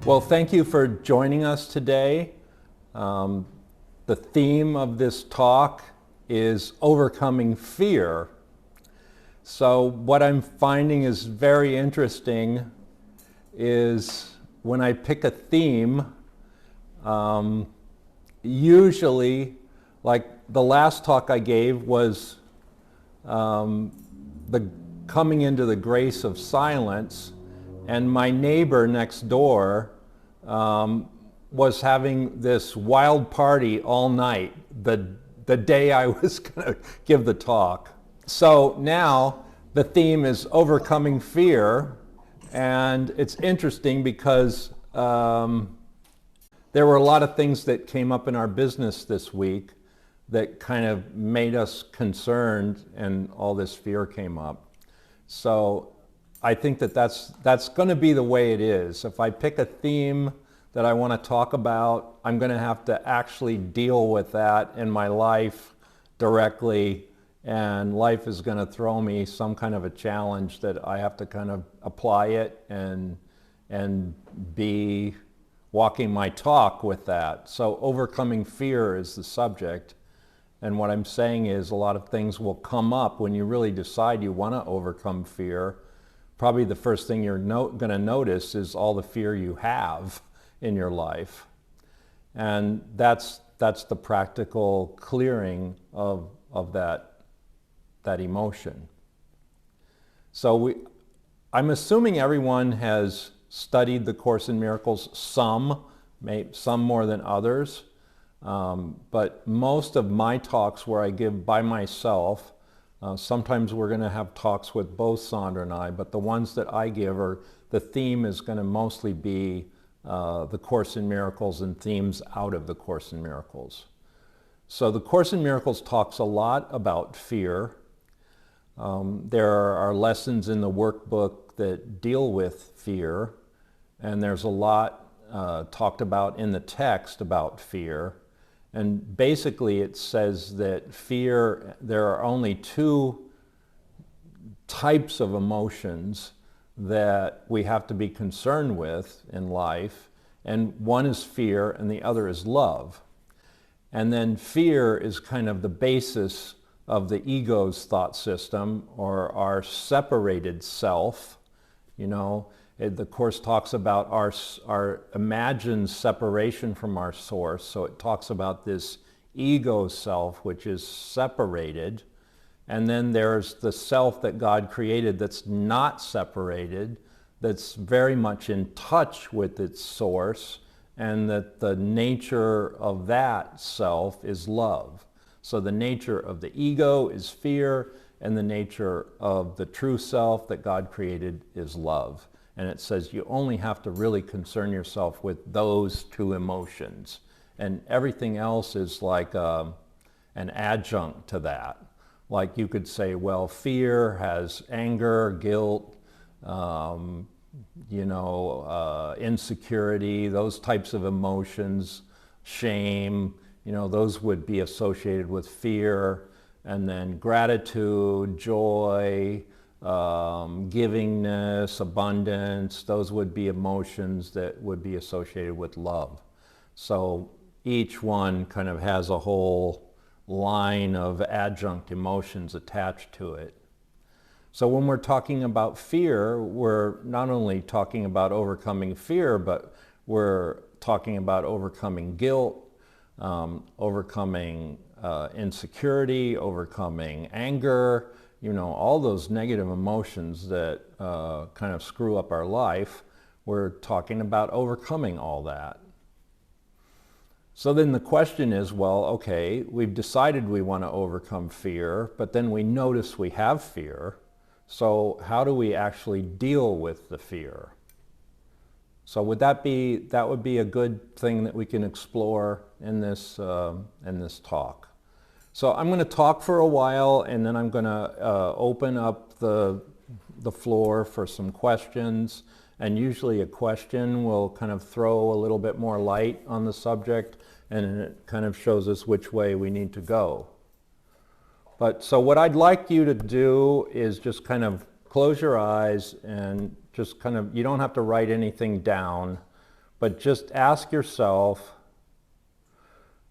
Well, thank you for joining us today. The theme of this talk is overcoming fear. So what I'm finding is very interesting is when I pick a theme, usually, like the last talk I gave was the coming into the grace of silence, and my neighbor next door was having this wild party all night the day I was going to give the talk. So now the theme is overcoming fear, and it's interesting because there were a lot of things that came up in our business this week that kind of made us concerned, and all this fear came up. So I think that that's going to be the way it is. If I pick a theme that I want to talk about, I'm going to have to actually deal with that in my life directly, and life is going to throw me some kind of a challenge that I have to kind of apply it and be walking my talk with that. So overcoming fear is the subject. And what I'm saying is a lot of things will come up when you really decide you want to overcome fear. Probably the first thing you're going to notice is all the fear you have in your life. And that's the practical clearing of that emotion. So I'm assuming everyone has studied the Course in Miracles, some more than others. But most of my talks where I give by myself, sometimes we're going to have talks with both Sandra and I, but the ones that I give the theme is going to mostly be the Course in Miracles and themes out of the Course in Miracles. So the Course in Miracles talks a lot about fear. There are lessons in the workbook that deal with fear, and there's a lot talked about in the text about fear. And basically it says that fear, there are only two types of emotions that we have to be concerned with in life, and one is fear and the other is love. And then fear is kind of the basis of the ego's thought system, or our separated self. You know, the Course talks about our imagined separation from our source. So it talks about this ego self, which is separated. And then there's the self that God created that's not separated, that's very much in touch with its source, and that the nature of that self is love. So the nature of the ego is fear, and the nature of the true self that God created is love. And it says you only have to really concern yourself with those two emotions. And everything else is like an adjunct to that. Like you could say, well, fear has anger, guilt, insecurity, those types of emotions, shame, those would be associated with fear. And then gratitude, joy, givingness, abundance, those would be emotions that would be associated with love. So each one kind of has a whole line of adjunct emotions attached to it. So when we're talking about fear, we're not only talking about overcoming fear, but we're talking about overcoming guilt, overcoming insecurity, overcoming anger, all those negative emotions that kind of screw up our life. We're talking about overcoming all that. So then the question is, well, okay, we've decided we want to overcome fear, but then we notice we have fear. So how do we actually deal with the fear? So that would be a good thing that we can explore in this talk. So I'm going to talk for a while, and then I'm going to open up the floor for some questions. And usually a question will kind of throw a little bit more light on the subject, and it kind of shows us which way we need to go. But so what I'd like you to do is just kind of close your eyes and just kind of, you don't have to write anything down, but just ask yourself,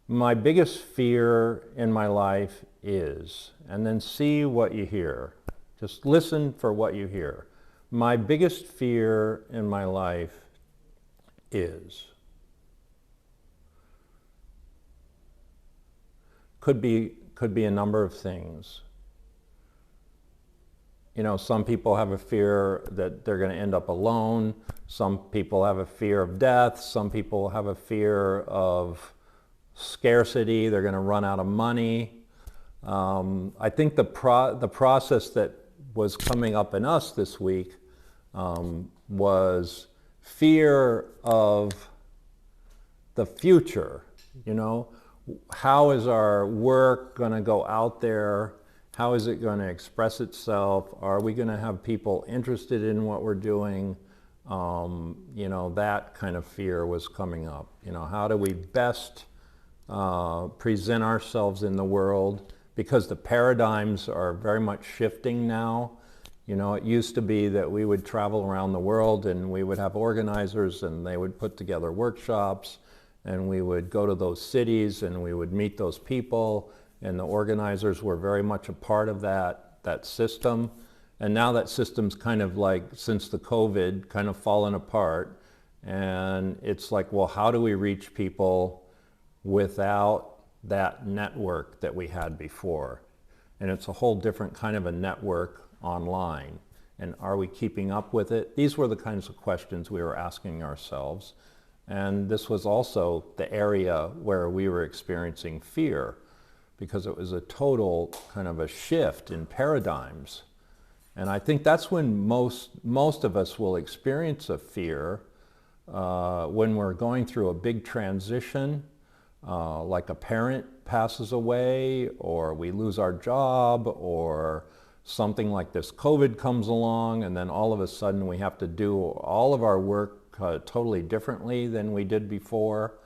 my biggest fear in my life is, and then see what you hear. Just listen for what you hear. My biggest fear in my life is. Could be a number of things. You know, some people have a fear that they're going to end up alone. Some people have a fear of death. Some people have a fear of scarcity. They're going to run out of money. I think the process that was coming up in us this week was fear of the future. You know, how is our work going to go out there? How is it going to express itself? Are we going to have people interested in what we're doing? You know, that kind of fear was coming up. You know, how do we best present ourselves in the world? Because the paradigms are very much shifting now. You know, it used to be that we would travel around the world and we would have organizers and they would put together workshops and we would go to those cities and we would meet those people, and the organizers were very much a part of that system. And now that system's kind of like, since the COVID, kind of fallen apart. And it's like, well, how do we reach people without that network that we had before? And it's a whole different kind of a network online. And are we keeping up with it? These were the kinds of questions we were asking ourselves. And this was also the area where we were experiencing fear, because it was a total kind of a shift in paradigms. And I think that's when most of us will experience a fear, when we're going through a big transition, like a parent passes away, or we lose our job, or something like this COVID comes along, and then all of a sudden we have to do all of our work totally differently than we did before.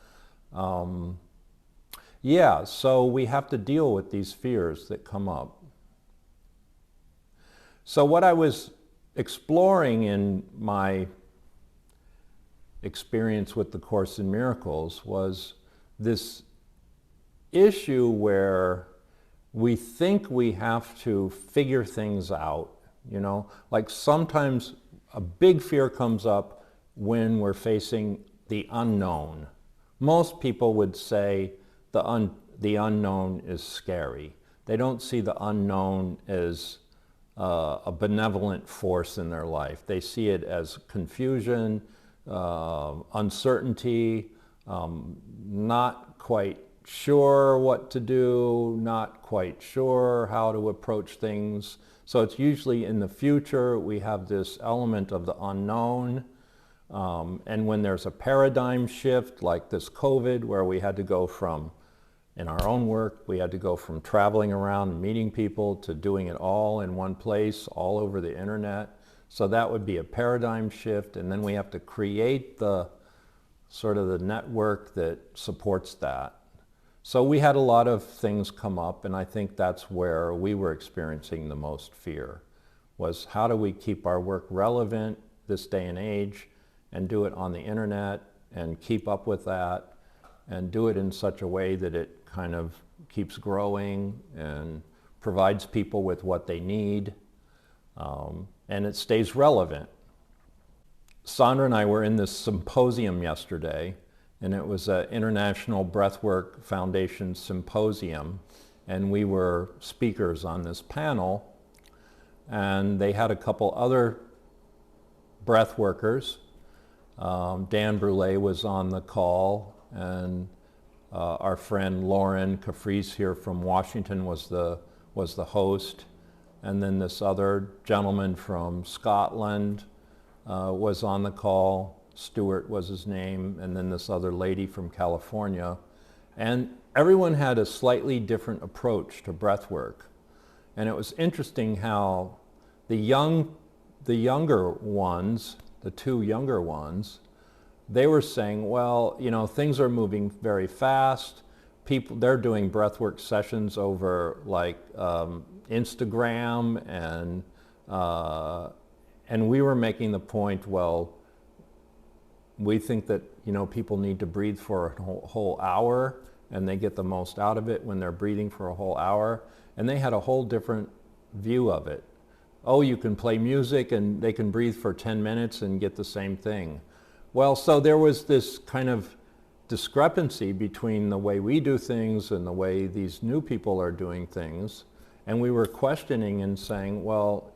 Yeah, so we have to deal with these fears that come up. So what I was exploring in my experience with the Course in Miracles was this issue where we think we have to figure things out, you know? Like sometimes a big fear comes up when we're facing the unknown. Most people would say the unknown is scary. They don't see the unknown as a benevolent force in their life. They see it as confusion, uncertainty, not quite sure what to do, not quite sure how to approach things. So it's usually in the future we have this element of the unknown. And when there's a paradigm shift like this COVID, where we had to go from, in our own work, we had to go from traveling around and meeting people to doing it all in one place, all over the internet. So that would be a paradigm shift, and then we have to create the sort of the network that supports that. So we had a lot of things come up, and I think that's where we were experiencing the most fear, was how do we keep our work relevant this day and age, and do it on the internet, and keep up with that, and do it in such a way that it kind of keeps growing and provides people with what they need, and it stays relevant. Sandra and I were in this symposium yesterday, and it was an International Breathwork Foundation symposium, and we were speakers on this panel, and they had a couple other breath workers. Dan Brule was on the call, and our friend Lauren Caprice here from Washington was the host, and then this other gentleman from Scotland was on the call. Stuart was his name, and then this other lady from California. And everyone had a slightly different approach to breath work. And it was interesting how the younger ones, the two younger ones, they were saying, well, you know, things are moving very fast. They're doing breathwork sessions over like Instagram, and we were making the point, well, we think that, people need to breathe for a whole hour, and they get the most out of it when they're breathing for a whole hour. And they had a whole different view of it. Oh, you can play music and they can breathe for 10 minutes and get the same thing. Well, so there was this kind of discrepancy between the way we do things and the way these new people are doing things. And we were questioning and saying, well,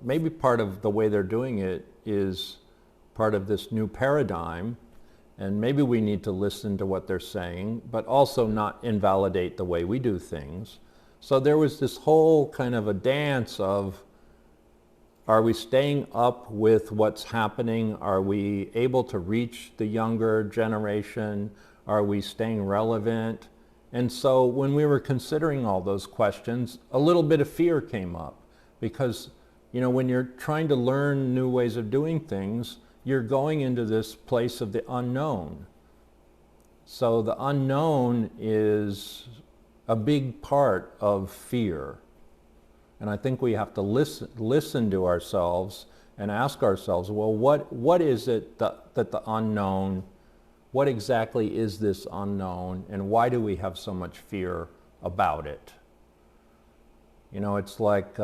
maybe part of the way they're doing it is part of this new paradigm, and maybe we need to listen to what they're saying, but also not invalidate the way we do things. So there was this whole kind of a dance of, are we staying up with what's happening? Are we able to reach the younger generation? Are we staying relevant? And so when we were considering all those questions, a little bit of fear came up, because when you're trying to learn new ways of doing things, you're going into this place of the unknown. So the unknown is a big part of fear. And I think we have to listen to ourselves and ask ourselves, well, what is it that the unknown, what exactly is this unknown, and why do we have so much fear about it? It's like,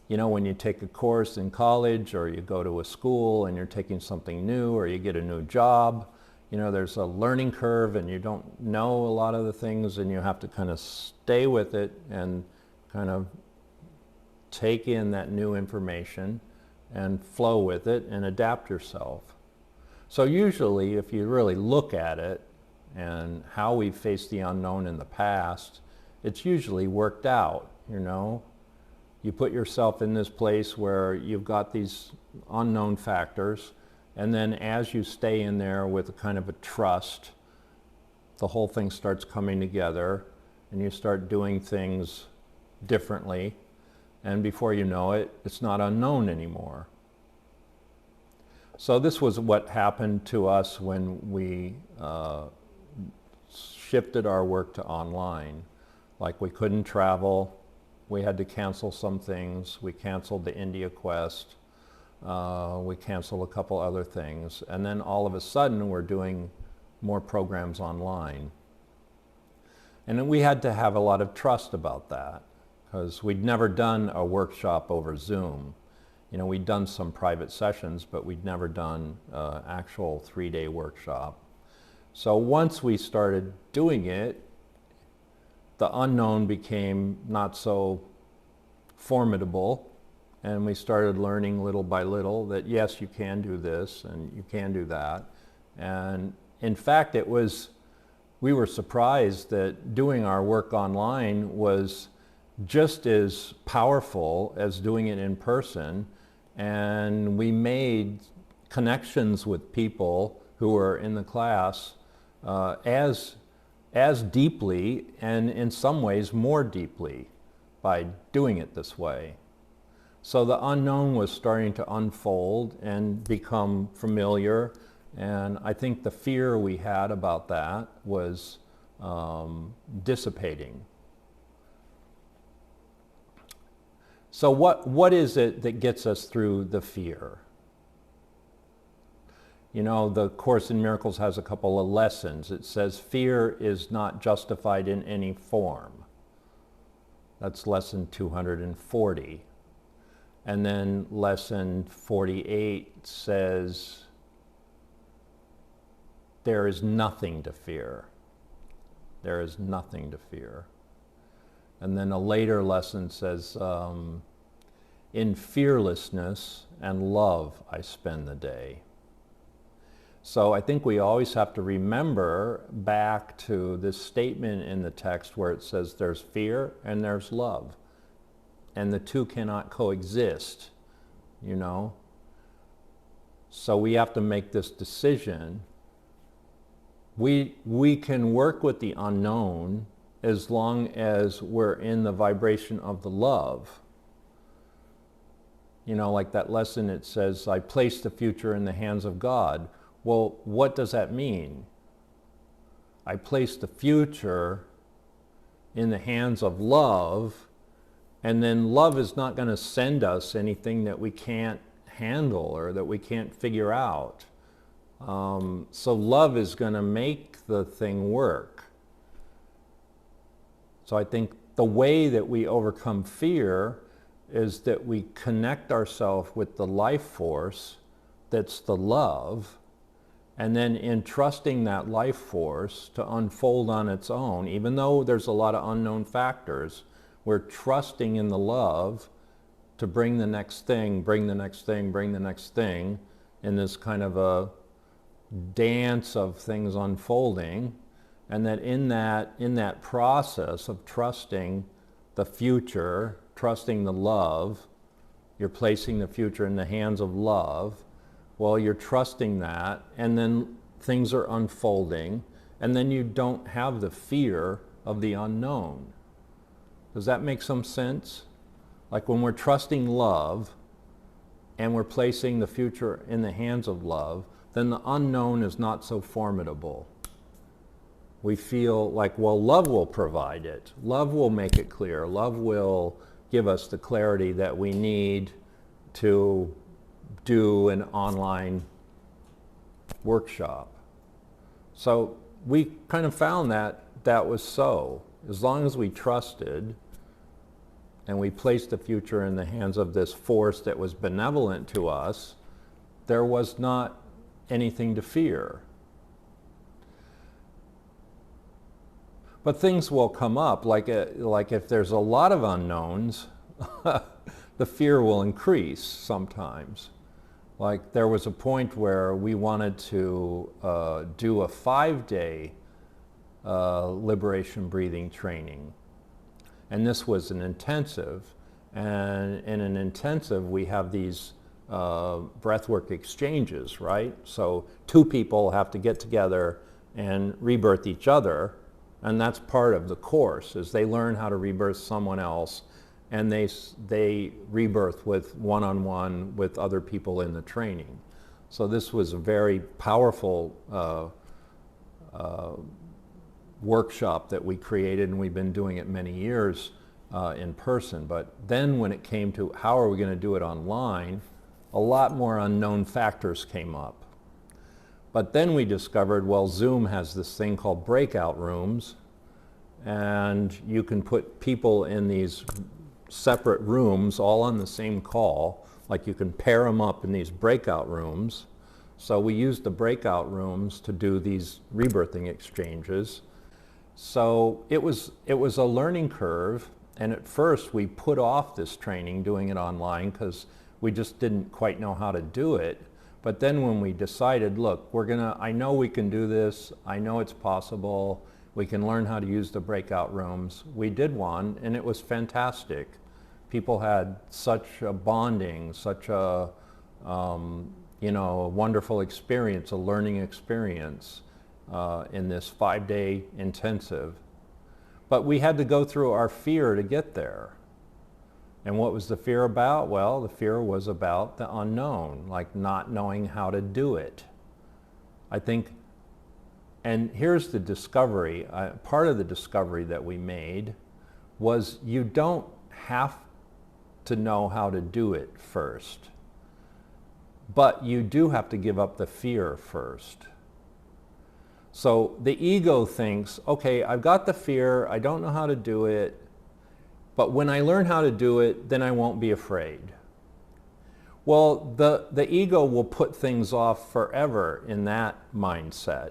when you take a course in college, or you go to a school and you're taking something new, or you get a new job, there's a learning curve and you don't know a lot of the things, and you have to kind of stay with it and kind of take in that new information and flow with it and adapt yourself. So usually, if you really look at it and how we've faced the unknown in the past, it's usually worked out, You put yourself in this place where you've got these unknown factors, and then as you stay in there with a kind of a trust, the whole thing starts coming together, and you start doing things differently, and before you know it, it's not unknown anymore. So this was what happened to us when we shifted our work to online. Like, we couldn't travel, we had to cancel some things. We canceled the India Quest. We canceled a couple other things. And then all of a sudden, we're doing more programs online. And then we had to have a lot of trust about that, because we'd never done a workshop over Zoom. We'd done some private sessions, but we'd never done an actual 3-day workshop. So once we started doing it, the unknown became not so formidable, and we started learning little by little that yes, you can do this and you can do that. And in fact, we were surprised that doing our work online was just as powerful as doing it in person, and we made connections with people who were in the class as deeply, and in some ways more deeply, by doing it this way. So the unknown was starting to unfold and become familiar, and I think the fear we had about that was dissipating. So what is it that gets us through the fear? The Course in Miracles has a couple of lessons. It says fear is not justified in any form. That's lesson 240. And then lesson 48 says there is nothing to fear. There is nothing to fear. And then a later lesson says, in fearlessness and love I spend the day. So I think we always have to remember back to this statement in the text where it says there's fear and there's love, and the two cannot coexist, So we have to make this decision. We can work with the unknown as long as we're in the vibration of the love. Like that lesson, it says, I place the future in the hands of God. Well, what does that mean? I place the future in the hands of love, and then love is not going to send us anything that we can't handle or that we can't figure out. So love is going to make the thing work. So I think the way that we overcome fear is that we connect ourselves with the life force that's the love, and then in trusting that life force to unfold on its own, even though there's a lot of unknown factors, we're trusting in the love to bring the next thing, bring the next thing, bring the next thing, in this kind of a dance of things unfolding. And that in that process of trusting the future, trusting the love, you're placing the future in the hands of love. Well, you're trusting that, and then things are unfolding, and then you don't have the fear of the unknown. Does that make some sense? Like when we're trusting love and we're placing the future in the hands of love, then the unknown is not so formidable. We feel like, well, love will provide it. Love will make it clear. Love will give us the clarity that we need to do an online workshop. So we kind of found that that was so. As long as we trusted and we placed the future in the hands of this force that was benevolent to us, there was not anything to fear. But things will come up, like if there's a lot of unknowns, the fear will increase sometimes. Like there was a point where we wanted to do a 5-day liberation breathing training. And this was an intensive. And in an intensive, we have these breathwork exchanges, right? So 2 people have to get together and rebirth each other. And that's part of the course, is they learn how to rebirth someone else, and they rebirth with one-on-one with other people in the training. So this was a very powerful workshop that we created, and we've been doing it many years in person. But then when it came to how are we going to do it online, a lot more unknown factors came up. But then we discovered, well, Zoom has this thing called breakout rooms, and you can put people in these separate rooms all on the same call. Like you can pair them up in these breakout rooms. So we used the breakout rooms to do these rebirthing exchanges. So it was a learning curve, and at first we put off this training, doing it online, because we just didn't quite know how to do it. But then when we decided, look, I know we can do this, I know it's possible, we can learn how to use the breakout rooms. We did one, and it was fantastic. People had such a bonding, such a wonderful experience, a learning experience in this 5-day intensive. But we had to go through our fear to get there. And what was the fear about? Well, the fear was about the unknown, like not knowing how to do it. I think, and here's the discovery, part of the discovery that we made was you don't have to know how to do it first, but you do have to give up the fear first. So the ego thinks, okay, I've got the fear, I don't know how to do it, but when I learn how to do it, then I won't be afraid. Well, the ego will put things off forever in that mindset.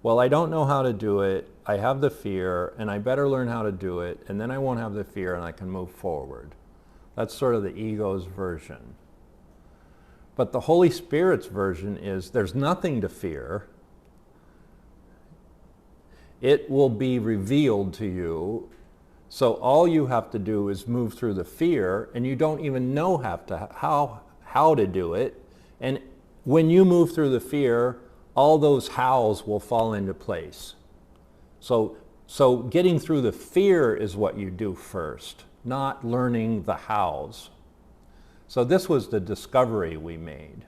Well, I don't know how to do it, I have the fear, and I better learn how to do it, and then I won't have the fear and I can move forward. That's sort of the ego's version. But the Holy Spirit's version is there's nothing to fear. It will be revealed to you. So all you have to do is move through the fear, and you don't even know how to do it. And when you move through the fear, all those hows will fall into place. So getting through the fear is what you do first, not learning the hows. So this was the discovery we made,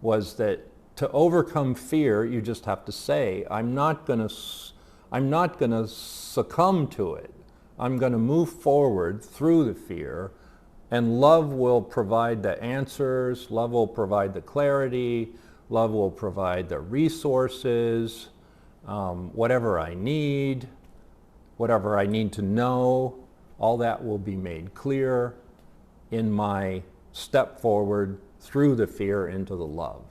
was that to overcome fear, you just have to say, I'm not going to succumb to it. I'm going to move forward through the fear And love will provide the answers, love will provide the clarity, love will provide the resources, whatever I need to know, all that will be made clear in my step forward through the fear into the love.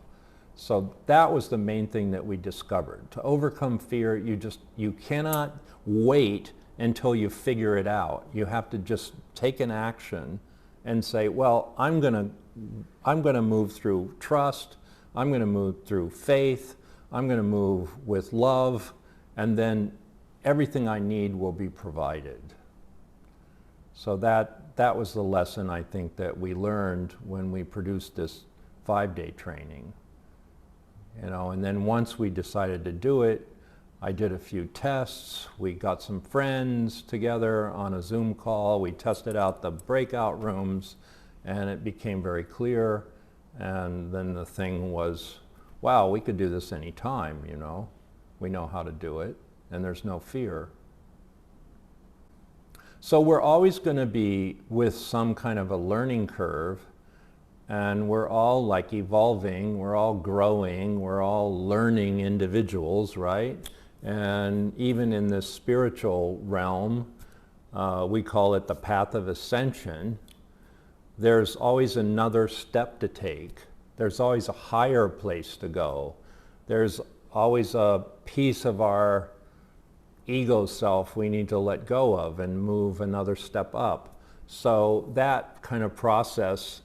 So that was the main thing that we discovered. To overcome fear, you cannot wait until you figure it out. You have to just take an action and say, well, I'm going to move through trust, I'm going to move through faith, I'm going to move with love, and then everything I need will be provided. So that was the lesson I think that we learned when we produced this 5-day training. And then once we decided to do it, I did a few tests. We got some friends together on a Zoom call. We tested out the breakout rooms, and it became very clear. And then the thing was, wow, we could do this anytime, We know how to do it, and there's no fear. So we're always going to be with some kind of a learning curve, and we're all like evolving, we're all growing, we're all learning individuals, right? And even in this spiritual realm, we call it the path of ascension, there's always another step to take. There's always a higher place to go. There's always a piece of our ego self we need to let go of and move another step up. So that kind of process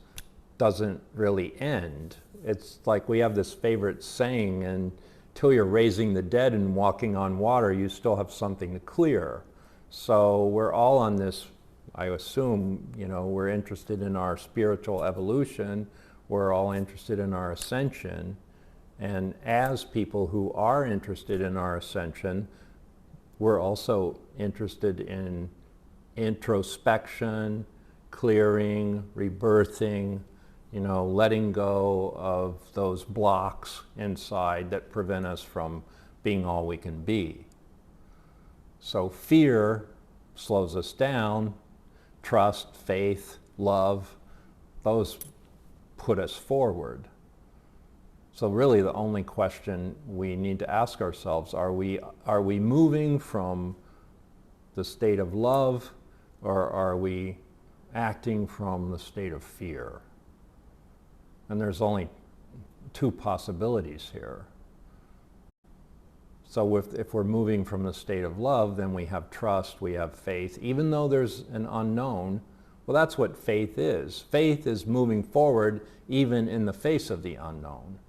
doesn't really end. It's like we have this favorite saying, until you're raising the dead and walking on water, you still have something to clear. So we're all on this, I assume, we're interested in our spiritual evolution, we're all interested in our ascension, and as people who are interested in our ascension, we're also interested in introspection, clearing, rebirthing, letting go of those blocks inside that prevent us from being all we can be. So fear slows us down, trust, faith, love, those put us forward. So really the only question we need to ask ourselves, are we moving from the state of love, or are we acting from the state of fear? And there's only two possibilities here. So if we're moving from the state of love, then we have trust, we have faith, even though there's an unknown. Well, that's what faith is. Faith is moving forward even in the face of the unknown.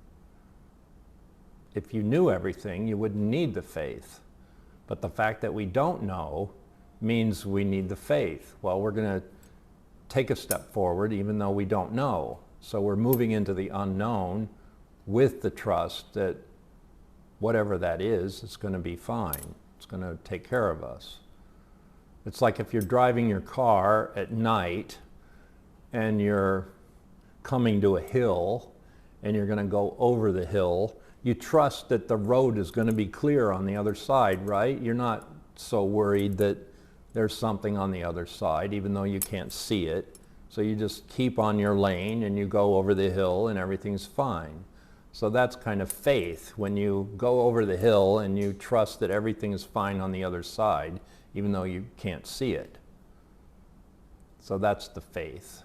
If you knew everything, you wouldn't need the faith. But the fact that we don't know means we need the faith. Well, we're going to take a step forward even though we don't know. So we're moving into the unknown with the trust that whatever that is, it's going to be fine. It's going to take care of us. It's like if you're driving your car at night and you're coming to a hill and you're going to go over the hill, you trust that the road is going to be clear on the other side, right? You're not so worried that there's something on the other side, even though you can't see it. So you just keep on your lane and you go over the hill and everything's fine. So that's kind of faith, when you go over the hill and you trust that everything is fine on the other side, even though you can't see it. So that's the faith.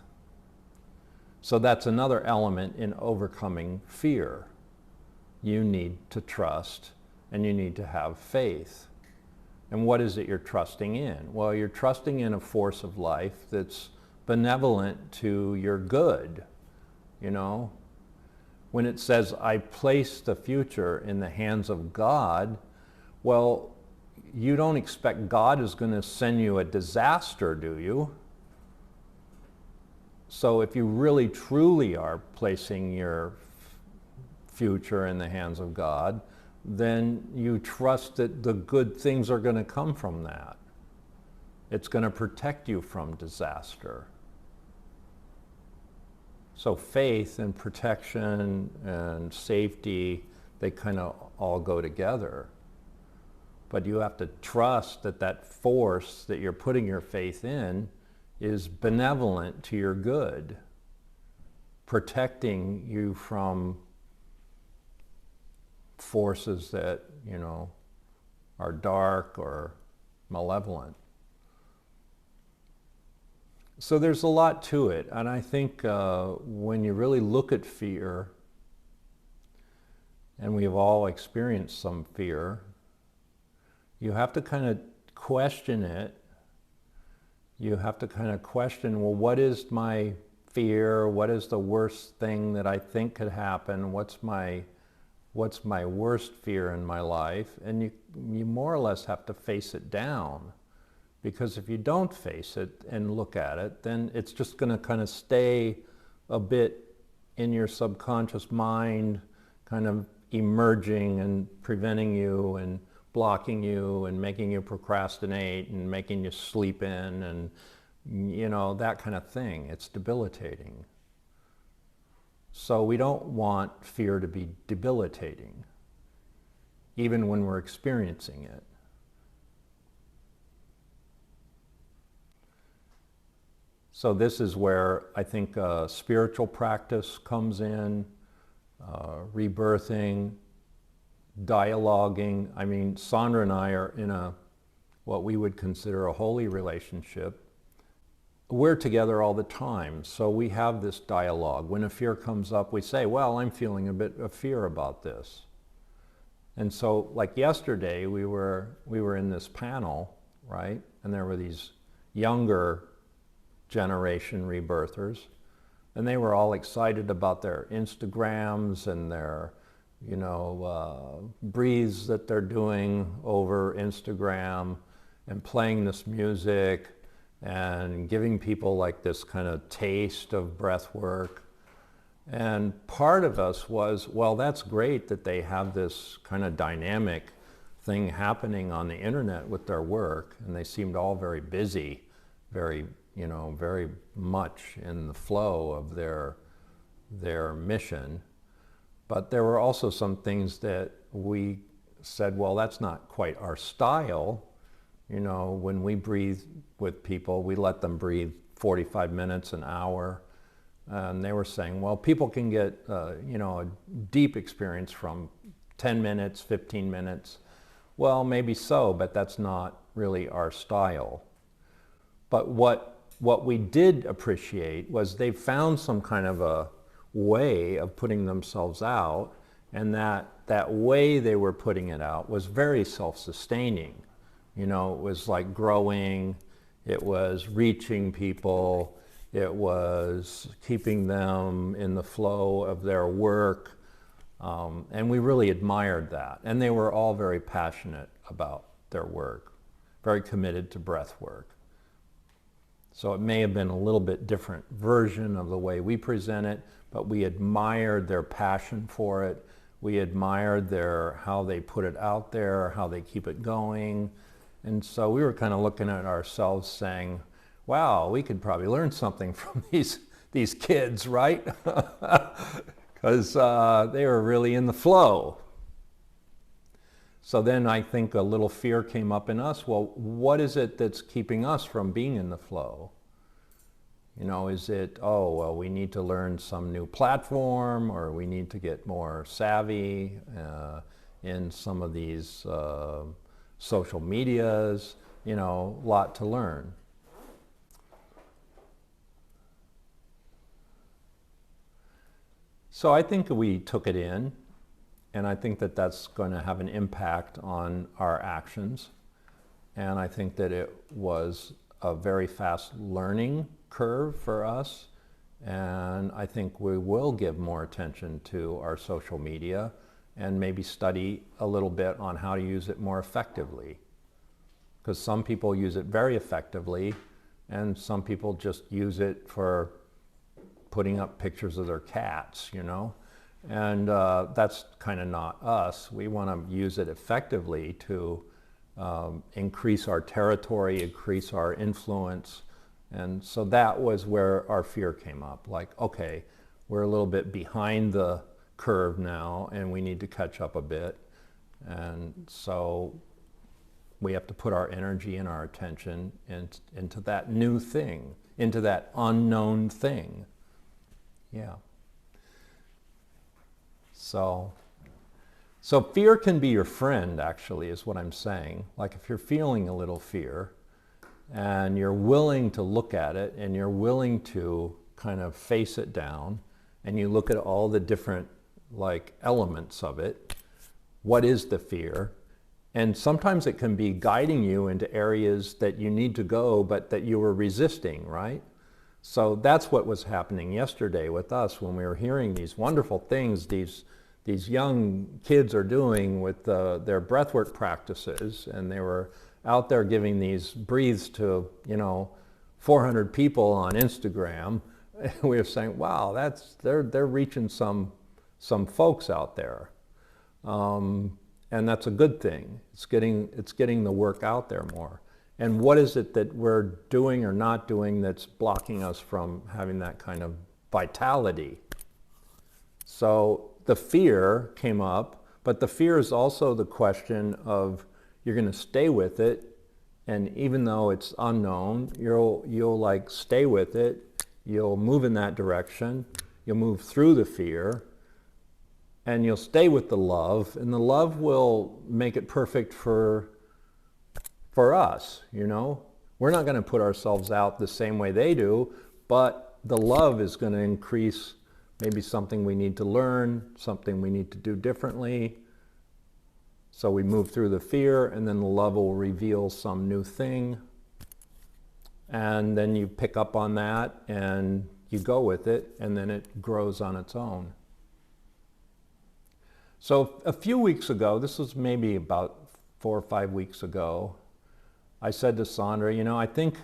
So that's another element in overcoming fear. You need to trust and you need to have faith. And what is it you're trusting in? Well, you're trusting in a force of life that's benevolent to your good, When it says, I place the future in the hands of God, well, you don't expect God is going to send you a disaster, do you? So if you really truly are placing your future in the hands of God, then you trust that the good things are going to come from that. It's going to protect you from disaster. So faith and protection and safety, they kind of all go together. But you have to trust that that force that you're putting your faith in is benevolent to your good, protecting you from forces that, you know, are dark or malevolent. So there's a lot to it, and I think when you really look at fear, and we've all experienced some fear, you have to kind of question it. You have to kind of question, well, what is my fear? What is the worst thing that I think could happen? What's my worst fear in my life? And you more or less have to face it down. Because if you don't face it and look at it, then it's just going to kind of stay a bit in your subconscious mind, kind of emerging and preventing you and blocking you and making you procrastinate and making you sleep in and, you know, that kind of thing. It's debilitating. So we don't want fear to be debilitating, even when we're experiencing it. So this is where I think spiritual practice comes in, rebirthing, dialoguing. I mean, Sandra and I are in what we would consider a holy relationship. We're together all the time, so we have this dialogue. When a fear comes up, we say, well, I'm feeling a bit of fear about this. And so, like yesterday, we were in this panel, right? And there were these younger generation rebirthers, and they were all excited about their Instagrams and their, you know, breathes that they're doing over Instagram and playing this music and giving people like this kind of taste of breath work. And part of us was, well, that's great that they have this kind of dynamic thing happening on the internet with their work, and they seemed all very busy, very, you know, very much in the flow of their mission. But there were also some things that we said, well, that's not quite our style. You know, when we breathe with people, we let them breathe 45 minutes, an hour. And they were saying, well, people can get, you know, a deep experience from 10 minutes, 15 minutes. Well, maybe so, but that's not really our style. But what we did appreciate was they found some kind of a way of putting themselves out, and that way they were putting it out was very self-sustaining. You know, it was like growing, it was reaching people, it was keeping them in the flow of their work, and we really admired that. And they were all very passionate about their work, very committed to breath work. So it may have been a little bit different version of the way we present it, but we admired their passion for it. We admired how they put it out there, how they keep it going. And so we were kind of looking at ourselves saying, wow, we could probably learn something from these kids, right? Because they were really in the flow. So then I think a little fear came up in us. Well, what is it that's keeping us from being in the flow? You know, is it, oh, well, we need to learn some new platform, or we need to get more savvy in some of these social medias, you know, a lot to learn. So I think we took it in, and I think that that's going to have an impact on our actions. And I think that it was a very fast learning curve for us. And I think we will give more attention to our social media and maybe study a little bit on how to use it more effectively. Because some people use it very effectively, and some people just use it for putting up pictures of their cats, you know? And that's kind of not us. We want to use it effectively to increase our territory, increase our influence. And so that was where our fear came up. Like, okay, we're a little bit behind the curve now, and we need to catch up a bit. And so We have to put our energy and our attention into that new thing, into that unknown thing. Yeah. So fear can be your friend, actually, is what I'm saying. Like if you're feeling a little fear and you're willing to look at it and you're willing to kind of face it down and you look at all the different like elements of it, what is the fear? And sometimes it can be guiding you into areas that you need to go, but that you were resisting, right? So that's what was happening yesterday with us when we were hearing these wonderful things these young kids are doing with their breathwork practices, and they were out there giving these breathes to 400 people on Instagram. We were saying, wow, they're reaching some folks out there. And that's a good thing. It's getting the work out there more. And what is it that we're doing or not doing that's blocking us from having that kind of vitality? So the fear came up, but the fear is also the question of you're going to stay with it, and even though it's unknown, you'll like stay with it. You'll move in that direction. You'll move through the fear. And you'll stay with the love, and the love will make it perfect for us, We're not going to put ourselves out the same way they do, but the love is going to increase maybe something we need to learn, something we need to do differently. So we move through the fear, and then the love will reveal some new thing. And then you pick up on that, and you go with it, and then it grows on its own. So a few weeks ago, this was maybe about 4 or 5 weeks ago, I said to Sandra, I think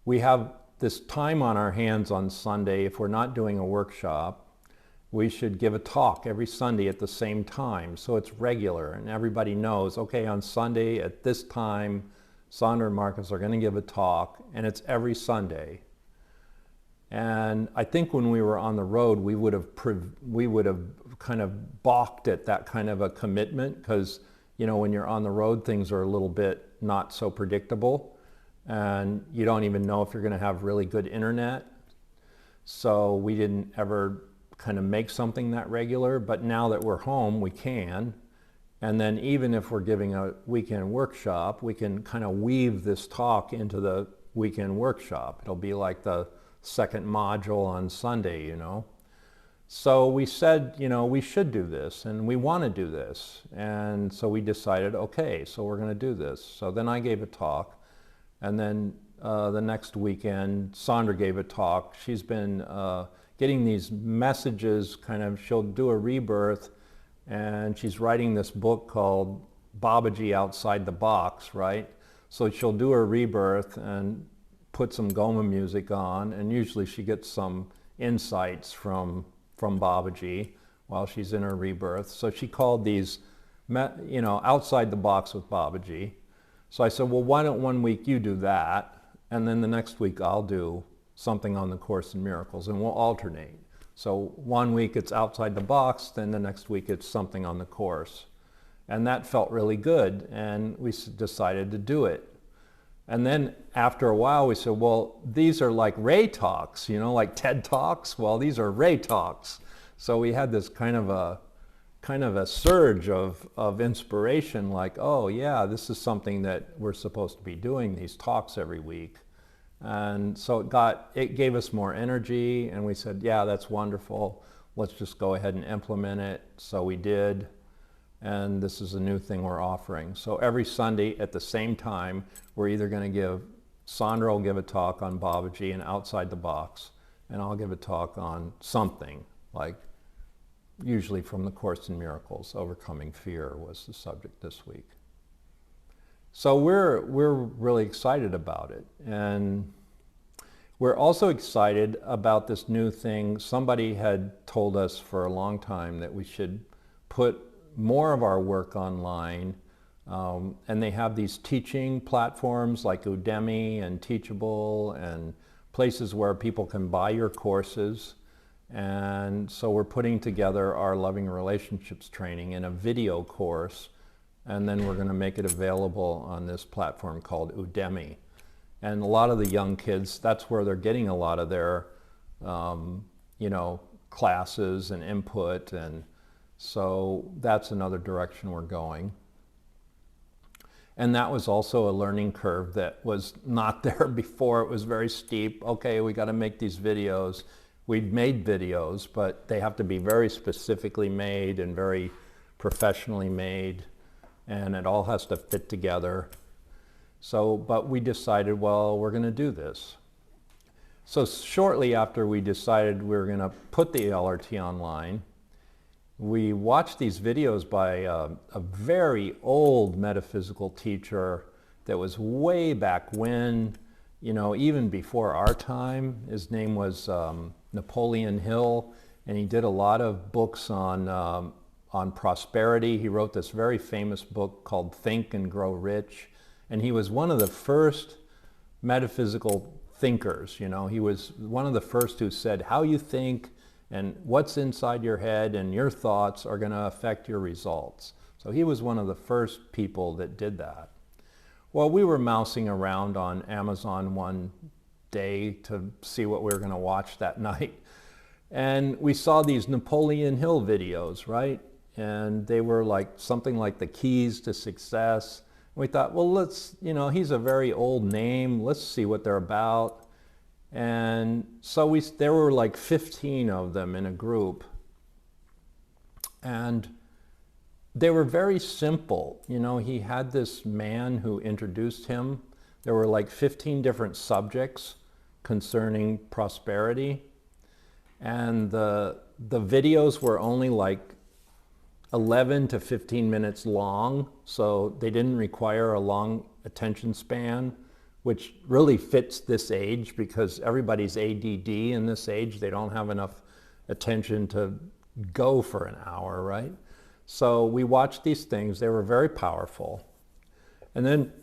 we have this time on our hands on Sunday. If we're not doing a workshop, we should give a talk every Sunday at the same time, so it's regular and everybody knows, okay, on Sunday at this time, Sandra and Marcus are going to give a talk, and it's every Sunday. And I think when we were on the road, we would have kind of balked at that kind of a commitment, because when you're on the road, things are a little bit not so predictable, and you don't even know if you're going to have really good internet. So we didn't ever kind of make something that regular, but now that we're home, we can. And then even if we're giving a weekend workshop, we can kind of weave this talk into the weekend workshop. It'll be like the second module on Sunday, So we said, we should do this, and we want to do this. And so we decided, okay, so we're going to do this. So then I gave a talk, and then the next weekend, Sandra gave a talk. She's been getting these messages, she'll do a rebirth, and she's writing this book called Babaji Outside the Box, right? So she'll do her rebirth and put some Goma music on, and usually she gets some insights from Babaji while she's in her rebirth. So she called these, outside the box with Babaji. So I said, well, why don't one week you do that, and then the next week I'll do something on the Course in Miracles, and we'll alternate. So one week it's outside the box, then the next week it's something on the Course. And that felt really good, and we decided to do it. And then after a while we said, well, these are like Ray Talks, like TED Talks. Well, these are Ray Talks. So we had this kind of a surge of inspiration, like, oh yeah, this is something that we're supposed to be doing, these talks every week. And so it gave us more energy, and we said, yeah, that's wonderful. Let's just go ahead and implement it. So we did. And this is a new thing we're offering. So every Sunday at the same time, we're either going to Sandra will give a talk on Babaji and Outside the Box, and I'll give a talk on something, like usually from the Course in Miracles. Overcoming Fear was the subject this week. So we're really excited about it. And we're also excited about this new thing. Somebody had told us for a long time that we should put more of our work online, and they have these teaching platforms like Udemy and Teachable and places where people can buy your courses. And so we're putting together our Loving Relationships training in a video course, and then we're going to make it available on this platform called Udemy. And a lot of the young kids, that's where they're getting a lot of their, classes and input, and so that's another direction we're going. And that was also a learning curve that was not there before. It was very steep. Okay, we got to make these videos. We'd made videos, but they have to be very specifically made and very professionally made, and it all has to fit together. So, but we decided, well, we're going to do this. So shortly after we decided we were going to put the LRT online, we watched these videos by a very old metaphysical teacher that was way back when, even before our time. His name was Napoleon Hill, and he did a lot of books on prosperity. He wrote this very famous book called Think and Grow Rich, and he was one of the first metaphysical thinkers. He was one of the first who said how you think and what's inside your head and your thoughts are going to affect your results. So he was one of the first people that did that. Well, we were mousing around on Amazon one day to see what we were going to watch that night, and we saw these Napoleon Hill videos, right? And they were like something like the keys to success. We thought, well, let's, he's a very old name. Let's see what they're about. And so there were like 15 of them in a group. And they were very simple. He had this man who introduced him. There were like 15 different subjects concerning prosperity. And the videos were only like 11 to 15 minutes long, so they didn't require a long attention span, which really fits this age because everybody's ADD in this age. They don't have enough attention to go for an hour, right? So we watched these things. They were very powerful. And then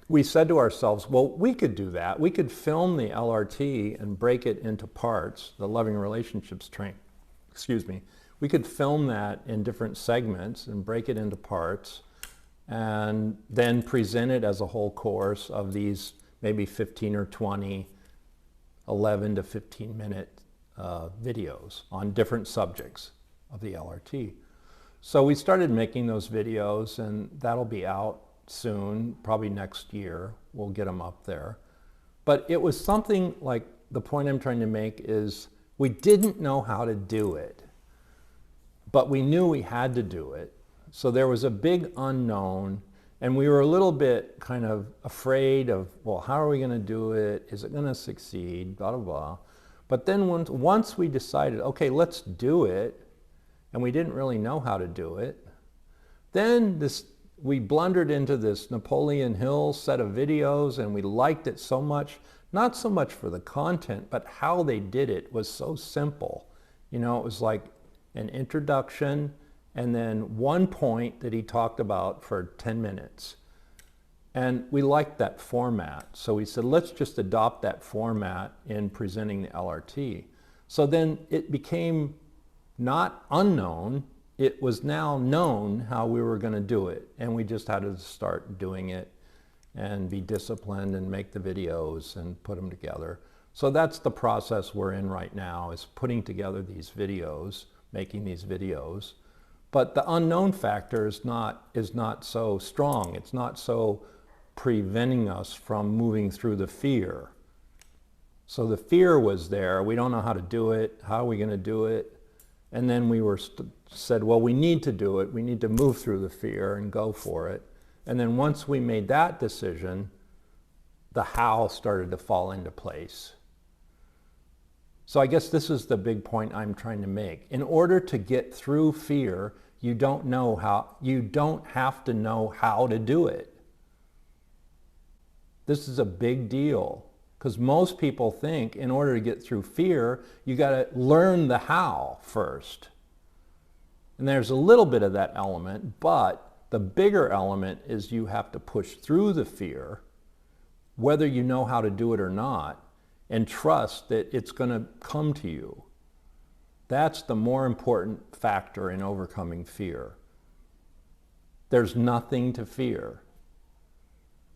we said to ourselves, well, we could do that. We could film the LRT and break it into parts, the Loving Relationships training, we could film that in different segments and break it into parts and then present it as a whole course of these maybe 15 or 20, 11 to 15 minute videos on different subjects of the LRT. So we started making those videos, and that'll be out soon, probably next year. We'll get them up there. But it was something like, the point I'm trying to make is we didn't know how to do it, but we knew we had to do it. So there was a big unknown, and we were a little bit kind of afraid of, well, how are we going to do it? Is it going to succeed? Blah, blah, blah. But then once we decided, okay, let's do it, and we didn't really know how to do it, then we blundered into this Napoleon Hill set of videos, and we liked it so much, not so much for the content, but how they did it was so simple. It was like an introduction and then one point that he talked about for 10 minutes. And we liked that format. So we said, let's just adopt that format in presenting the LRT. So then it became not unknown, it was now known how we were going to do it. And we just had to start doing it and be disciplined and make the videos and put them together. So that's the process we're in right now, is putting together these videos, making these videos. But the unknown factor is not so strong. It's not so preventing us from moving through the fear. So the fear was there. We don't know how to do it. How are we going to do it? And then we said, well, we need to do it. We need to move through the fear and go for it. And then once we made that decision, the how started to fall into place. So I guess this is the big point I'm trying to make. In order to get through fear, you don't have to know how to do it. This is a big deal, because most people think in order to get through fear, you got to learn the how first. And there's a little bit of that element, but the bigger element is you have to push through the fear, whether you know how to do it or not, and trust that it's going to come to you. That's the more important factor in overcoming fear. there's nothing to fear.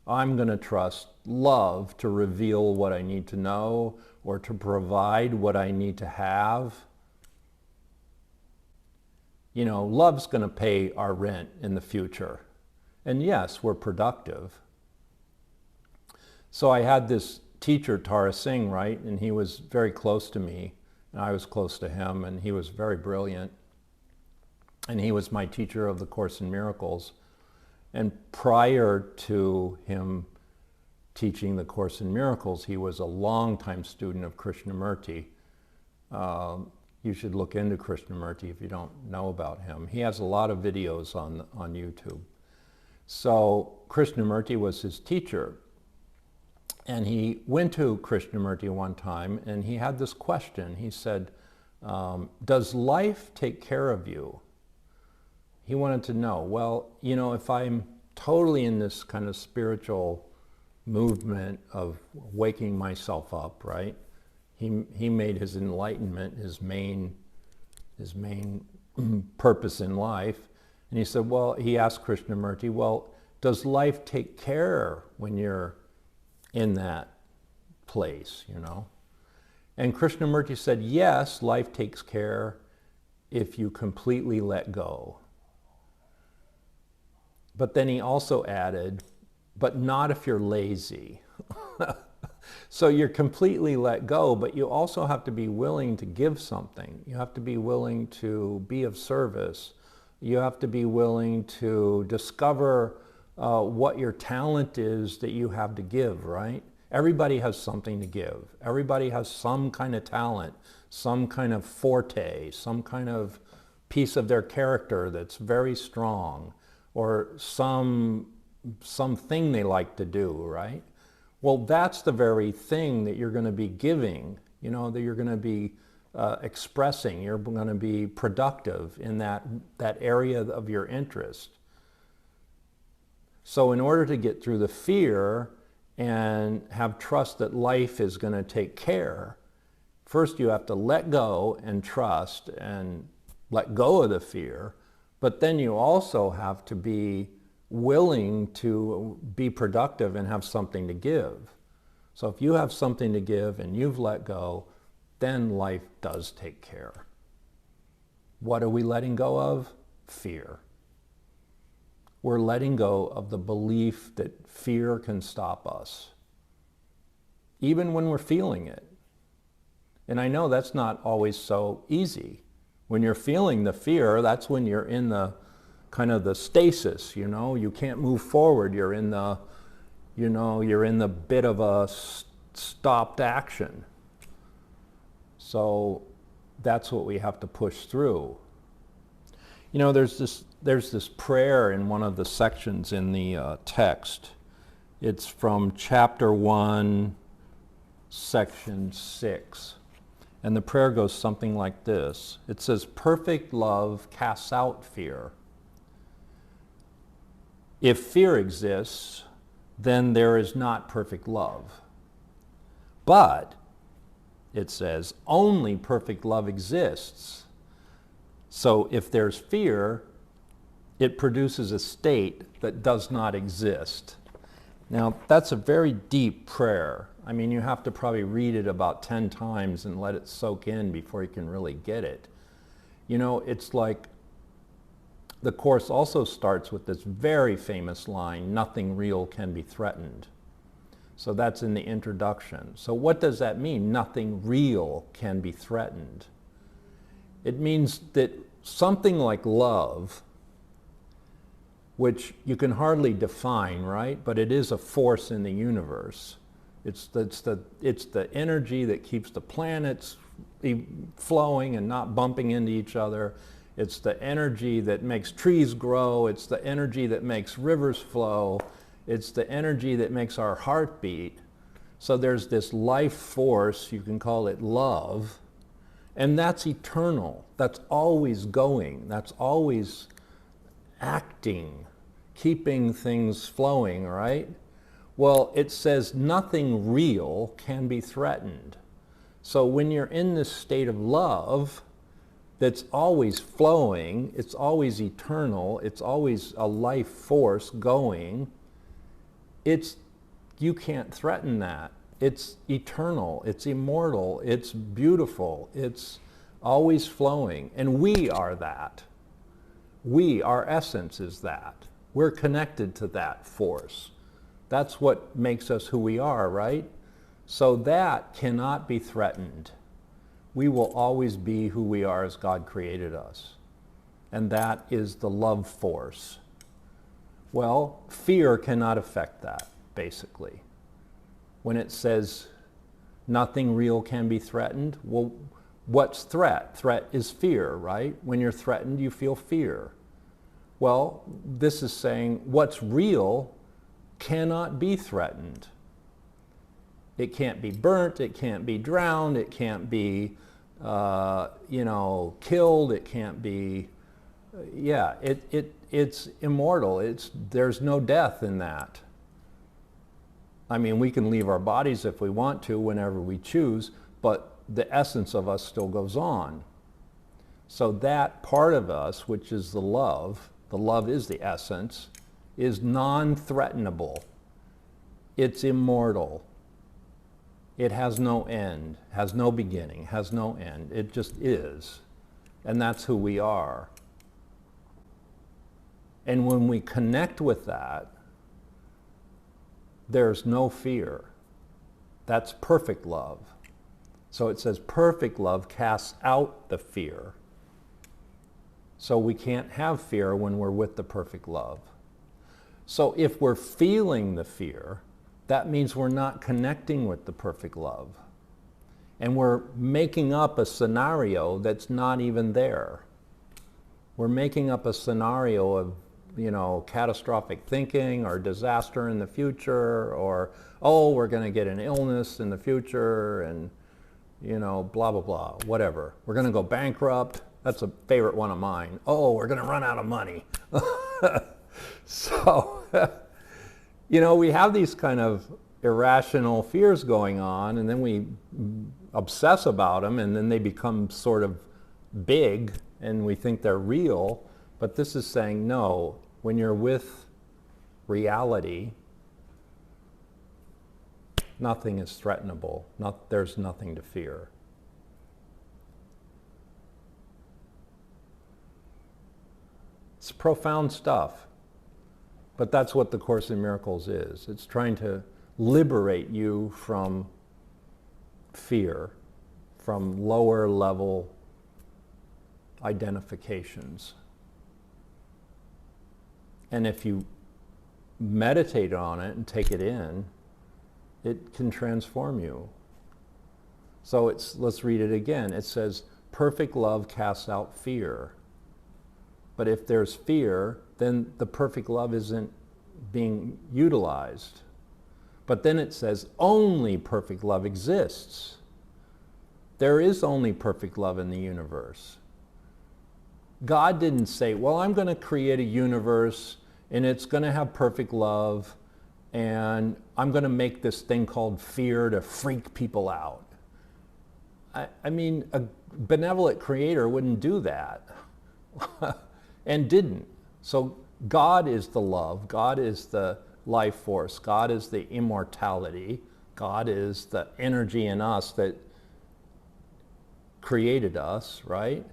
I'm going to trust love to reveal what I need to know or to provide what I need to have. You know, love's going to pay our rent in the future. And yes, we're productive. So I had this teacher, Tara Singh, right? And he was very close to me, and I was close to him, and he was very brilliant. And he was my teacher of the Course in Miracles. And prior to him teaching the Course in Miracles, he was a longtime student of Krishnamurti. You should look into Krishnamurti if you don't know about him. He has a lot of videos on YouTube. So Krishnamurti was his teacher. And he went to Krishnamurti one time and he had this question. He said, does life take care of you? He wanted to know, well, you know, if I'm totally in this kind of spiritual movement of waking myself up, right? He made his enlightenment his main purpose in life. And he said, well, he asked Krishnamurti, well, does life take care when you're in that place, you know? And Krishnamurti said, yes, life takes care if you completely let go. But then he also added, but not if you're lazy. So you're completely let go, but you also have to be willing to give something. You have to be willing to be of service. You have to be willing to discover what your talent is that you have to give, right? Everybody has something to give. Everybody has some kind of talent, some kind of forte, some kind of piece of their character that's very strong, or something they like to do, right? Well, that's the very thing that you're going to be giving, you know, that you're going to be expressing. You're going to be productive in that area of your interest. So in order to get through the fear and have trust that life is going to take care, first you have to let go and trust and let go of the fear, but then you also have to be willing to be productive and have something to give. So if you have something to give and you've let go, then life does take care. What are we letting go of? Fear. We're letting go of the belief that fear can stop us, even when we're feeling it. And I know that's not always so easy. When you're feeling the fear, that's when you're in the kind of the stasis, you know, you can't move forward. You're in the, you know, you're in the bit of a stopped action. So that's what we have to push through. You know, there's this prayer in one of the sections in the text. It's from chapter 1, section 6. And the prayer goes something like this. It says, perfect love casts out fear. If fear exists, then there is not perfect love. But, it says, only perfect love exists. So if there's fear, it produces a state that does not exist. Now, that's a very deep prayer. I mean, you have to probably read it about 10 times and let it soak in before you can really get it. You know, it's like the Course also starts with this very famous line, nothing real can be threatened. So that's in the introduction. So what does that mean, nothing real can be threatened? It means that something like love, which you can hardly define, right? But it is a force in the universe. It's the energy that keeps the planets flowing and not bumping into each other. It's the energy that makes trees grow. It's the energy that makes rivers flow. It's the energy that makes our heart beat. So there's this life force, you can call it love, and that's eternal. That's always going. That's always acting, keeping things flowing, right? Well, it says nothing real can be threatened. So when you're in this state of love, that's always flowing, it's always eternal, it's always a life force going, you can't threaten that. It's eternal, it's immortal, it's beautiful, it's always flowing. And we are that. Our essence is that. We're connected to that force. That's what makes us who we are, right? So that cannot be threatened. We will always be who we are as God created us. And that is the love force. Well, fear cannot affect that, basically. When it says nothing real can be threatened, well, what's threat? Threat is fear, right? When you're threatened, you feel fear. Well, this is saying what's real cannot be threatened. It can't be burnt, it can't be drowned, it can't be, killed, it can't be, it's immortal. There's no death in that. I mean, we can leave our bodies if we want to, whenever we choose, but the essence of us still goes on. So that part of us, which is the love is the essence, is non-threatenable. It's immortal. It has no end, has no beginning, has no end. It just is. And that's who we are. And when we connect with that, there's no fear. That's perfect love. So it says perfect love casts out the fear. So we can't have fear when we're with the perfect love. So if we're feeling the fear, that means we're not connecting with the perfect love. And we're making up a scenario that's not even there. We're making up a scenario of, catastrophic thinking or disaster in the future, or, we're going to get an illness in the future, and, blah, blah, blah, whatever. We're going to go bankrupt. That's a favorite one of mine. We're going to run out of money. So, we have these kind of irrational fears going on, and then we obsess about them, and then they become sort of big, and we think they're real. But this is saying, no, when you're with reality, nothing is threatenable. There's nothing to fear. It's profound stuff. But that's what the Course in Miracles is. It's trying to liberate you from fear, from lower level identifications. And if you meditate on it and take it in, it can transform you. So let's read it again. It says, perfect love casts out fear. But if there's fear, then the perfect love isn't being utilized. But then it says only perfect love exists. There is only perfect love in the universe. God didn't say, well, I'm going to create a universe and it's going to have perfect love, and I'm going to make this thing called fear to freak people out. I mean, a benevolent creator wouldn't do that. And didn't. So God is the love, God is the life force, God is the immortality, God is the energy in us that created us, right?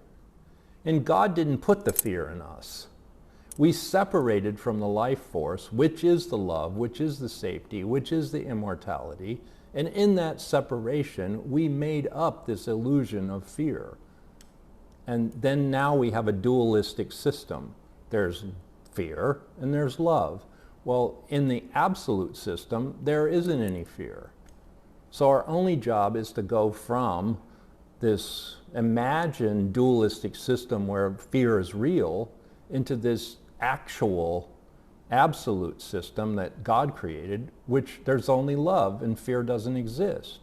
And God didn't put the fear in us. We separated from the life force, which is the love, which is the safety, which is the immortality, and in that separation, we made up this illusion of fear. And then now we have a dualistic system. There's fear and there's love. Well, in the absolute system, there isn't any fear. So our only job is to go from this imagined dualistic system where fear is real into this actual absolute system that God created, which there's only love and fear doesn't exist.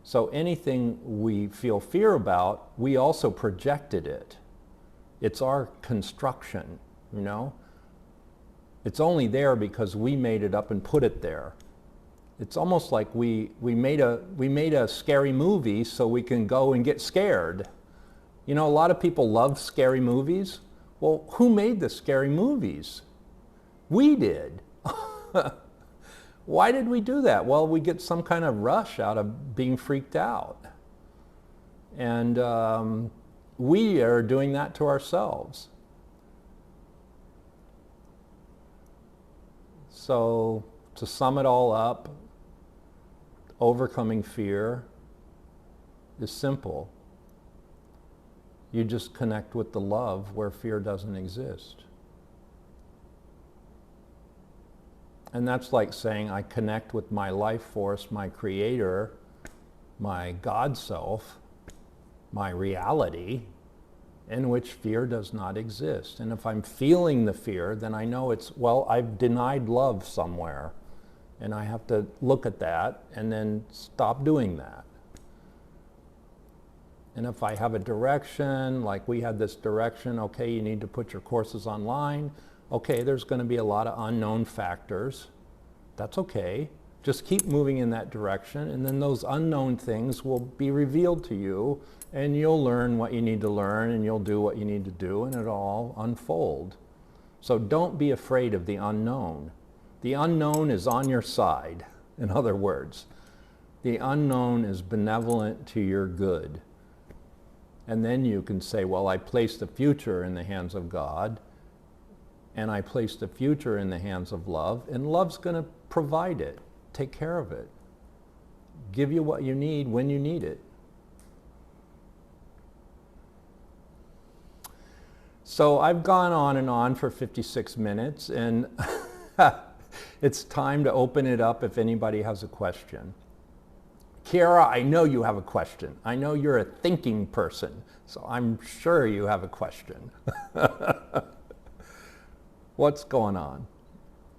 So anything we feel fear about, we also projected it. It's our construction, It's only there because we made it up and put it there. It's almost like we made a scary movie so we can go and get scared. You know, a lot of people love scary movies. Well, who made the scary movies? We did. Why did we do that? Well, we get some kind of rush out of being freaked out. And we are doing that to ourselves. So, to sum it all up, overcoming fear is simple. You just connect with the love where fear doesn't exist. And that's like saying I connect with my life force, my creator, my God self, my reality, in which fear does not exist. And if I'm feeling the fear, then I know it's, well, I've denied love somewhere. And I have to look at that and then stop doing that. And if I have a direction, like we had this direction, okay, you need to put your courses online. Okay, there's going to be a lot of unknown factors. That's okay. Just keep moving in that direction, and then those unknown things will be revealed to you, and you'll learn what you need to learn, and you'll do what you need to do, and it'll all unfold. So don't be afraid of the unknown. The unknown is on your side. In other words, the unknown is benevolent to your good. And then you can say, well, I place the future in the hands of God, and I place the future in the hands of love, and love's going to provide it, take care of it, give you what you need when you need it. So I've gone on and on for 56 minutes, and it's time to open it up if anybody has a question. Kiara, I know you have a question. I know you're a thinking person, so I'm sure you have a question. What's going on?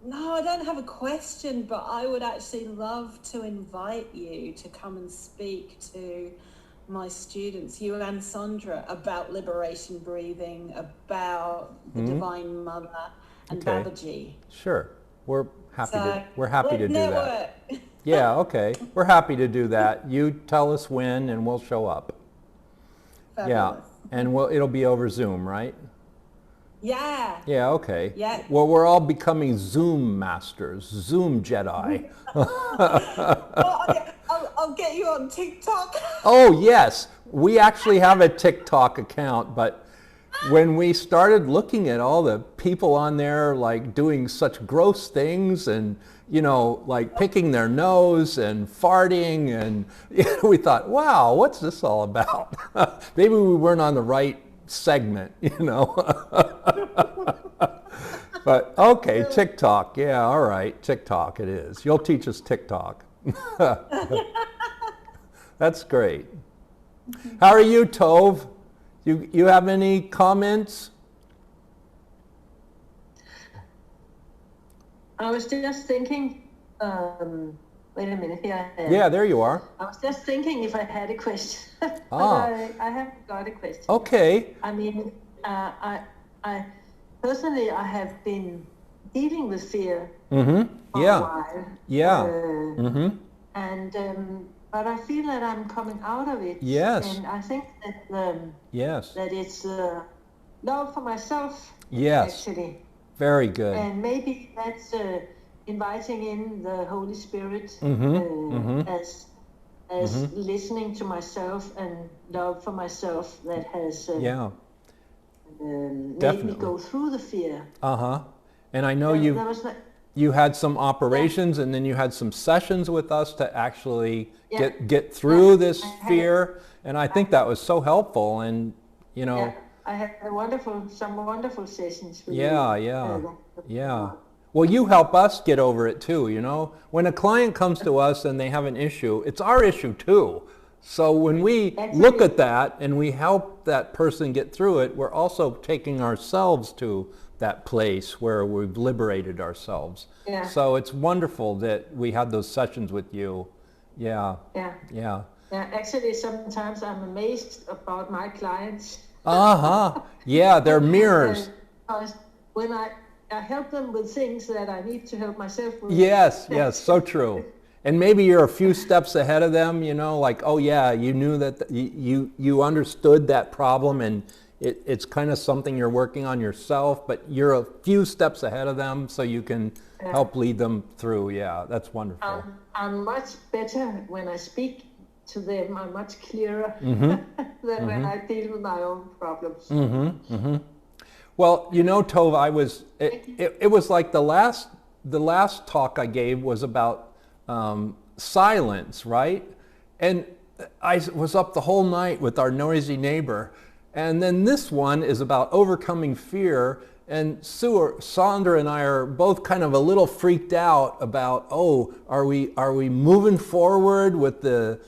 No, I don't have a question, but I would actually love to invite you to come and speak to my students, you and Sandra, about liberation breathing, about the Divine Mother and Babaji. Sure. We're happy to do network. That. Yeah, okay. We're happy to do that. You tell us when and we'll show up. Fabulous. Yeah. And it'll be over Zoom, right? Yeah. Yeah, okay. Yeah. Well, we're all becoming Zoom masters, Zoom Jedi. I'll get you on TikTok. Oh, yes. We actually have a TikTok account, but when we started looking at all the people on there like doing such gross things and, you know, like picking their nose and farting, and we thought, wow, what's this all about? Maybe we weren't on the right segment, you know. But okay, TikTok. Yeah, all right, TikTok it is. You'll teach us TikTok. That's great. How are you, Tove? You have any comments? I was just thinking, wait a minute, here I am. Yeah, there you are. I was just thinking if I had a question. But I haven't got a question. Okay. I mean, I personally, I have been dealing with fear for a while. Yeah. And but I feel that I'm coming out of it. Yes. And I think that that it's love for myself. Yes. Actually. Very good. And maybe that's inviting in the Holy Spirit as listening to myself and love for myself that has made me go through the fear. And I know you had some operations, and then you had some sessions with us to actually get through this fear, and I think that was so helpful. And you know, I had some wonderful sessions with you. Yeah. Well, you help us get over it too. You know, when a client comes to us and they have an issue, it's our issue too. So when we look at that and we help that person get through it, we're also taking ourselves to that place where we've liberated ourselves. Yeah. So it's wonderful that we had those sessions with you. Yeah. Actually, sometimes I'm amazed about my clients. Yeah, they're mirrors. Because when I help them with things that I need to help myself with. Yes, so true. and maybe you're a few steps ahead of them, you know, like, oh yeah, you knew that, you understood that problem, and it's kind of something you're working on yourself, but you're a few steps ahead of them, so you can help lead them through. Yeah, that's wonderful. I'm much better when I speak to them. I'm much clearer than when I deal with my own problems. Well, you know, Tove, it was like the last talk I gave was about silence, right? And I was up the whole night with our noisy neighbor. And then this one is about overcoming fear. And Sandra and I are both kind of a little freaked out about, oh, are we moving forward with the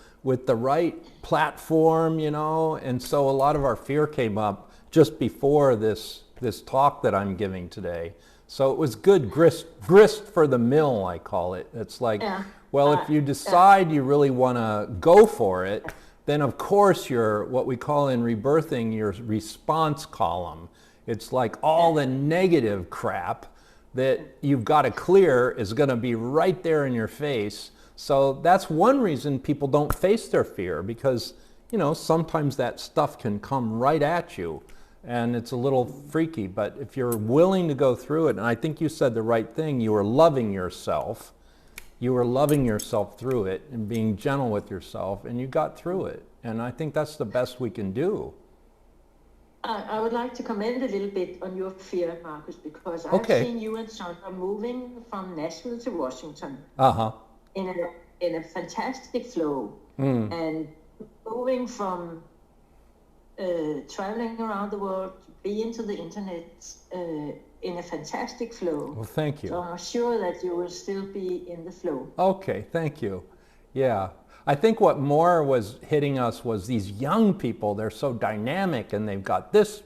right platform, you know? And so a lot of our fear came up just before this talk that I'm giving today. So it was good grist for the mill, I call it. It's like, well, if you decide you really want to go for it, then of course your, what we call in rebirthing, your response column. It's like all the negative crap that you've got to clear is going to be right there in your face. So that's one reason people don't face their fear, because, you know, sometimes that stuff can come right at you and it's a little freaky. But if you're willing to go through it, and I think you said the right thing, you are loving yourself. You were loving yourself through it and being gentle with yourself, and you got through it. And I think that's the best we can do. I would like to comment a little bit on your fear, Marcus, because I've seen you and Sandra moving from Nashville to Washington in a fantastic flow, and moving from traveling around the world to be into the internet in a fantastic flow. Well, thank you. So I'm sure that you will still be in the flow. Okay, thank you. Yeah. I think what more was hitting us was these young people. They're so dynamic, and they've got this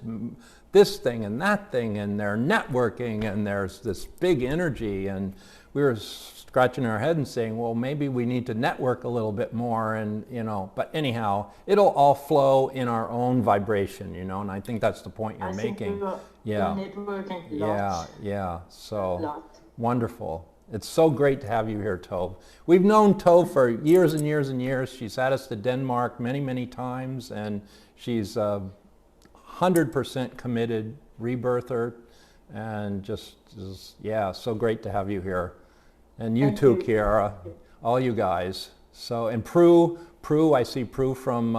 thing and that thing, and they're networking, and there's this big energy. And we were scratching our head and saying, well, maybe we need to network a little bit more, and, you know, but anyhow, it'll all flow in our own vibration, you know, and I think that's the point you're making. You're networking lots. Yeah. So wonderful. It's so great to have you here, Tove. We've known Tove for years and years and years. She's had us to Denmark many, many times, and she's 100% committed rebirther, and just yeah, so great to have you here. And you too, Kiara, all you guys. So, and Prue, I see Prue from